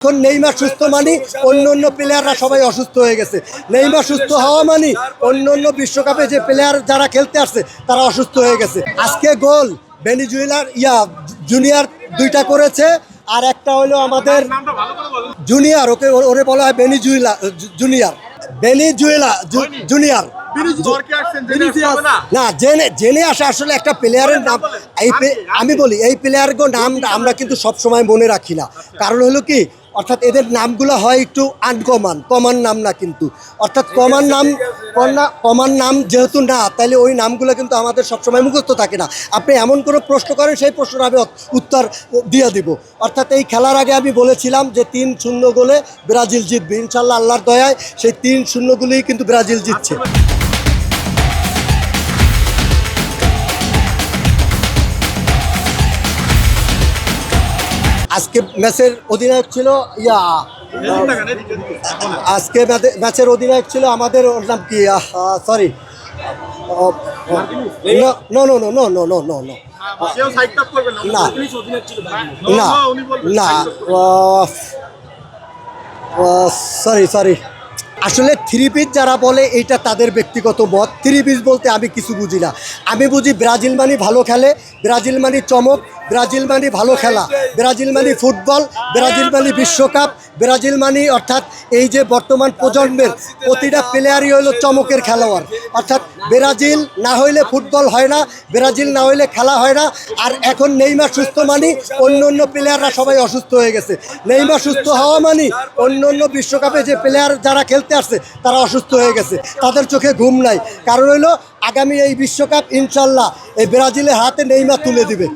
এখন নেইমার সুস্থ মানে অন্য প্লেয়াররা সবাই অসুস্থ হয়ে গেছে। নেইমার সুস্থ হওয়া মানে অন্য বিশ্বকাপে যে প্লেয়ার যারা খেলতে আসছে তারা অসুস্থ হয়ে গেছে। আজকে গোল ভেনিজুয়েলার জুনিয়র দুইটা করেছে, আর একটা হলো আমাদের জুনিয়র, ওরে বলা হয় ভেনিজুয়েলা জুনিয়র। না, জেনে আসা আসলে একটা প্লেয়ারের নাম। আমি বলি এই প্লেয়ারগুলো নাম আমরা কিন্তু সবসময় মনে রাখি না, কারণ হলো কি, অর্থাৎ এদের নামগুলো হয় একটু কমন নাম না, কিন্তু অর্থাৎ কমন নাম যেহেতু না, তাহলে ওই নামগুলো কিন্তু আমাদের সবসময় মুখস্থ থাকে না। আপনি এমন কোনো প্রশ্ন করেন, সেই প্রশ্নের আমি উত্তর দিয়ে দিব। অর্থাৎ এই খেলার আগে আমি বলেছিলাম যে 3-0 গোলে ব্রাজিল জিতবে, ইনশাল্লাহ আল্লাহর দয়ায় সেই 3-0 গোলেই কিন্তু ব্রাজিল জিতছে। আজকে ম্যাচের অধিনায়ক ছিল আজকে ম্যাচের অধিনায়ক ছিল আমাদের, ওর নাম কি, সরি, সরি, আসলে থ্রি পিচ যারা বলে এইটা তাদের ব্যক্তিগত মত। থ্রি পিচ বলতে আমি কিছু বুঝি না। আমি বুঝি ব্রাজিল মানে ভালো খেলে, ব্রাজিল মানে চমক, ব্রাজিল মানে ভালো খেলা, ব্রাজিল মানে ফুটবল, ব্রাজিল মানে বিশ্বকাপ, ব্রাজিল মানে অর্থাৎ এই যে বর্তমান প্রজন্মের প্রতিটা প্লেয়ারই হলো চমকের খেলোয়াড়। অর্থাৎ ব্রাজিল না হইলে ফুটবল হয় না, ব্রাজিল না হইলে খেলা হয় না। আর এখন নেইমার সুস্থ মানে অন্য প্লেয়াররা সবাই অসুস্থ হয়ে গেছে। নেইমার সুস্থ হওয়া মানে অন্য বিশ্বকাপে যে প্লেয়ার যারা খেলতে আসছে তারা অসুস্থ হয়ে গেছে, তাদের চোখে ঘুম নাই। কারণ হইলো আগামী এই বিশ্বকাপ ইনশাল্লাহ এই ব্রাজিলের হাতে নেইমার তুলে দিবে।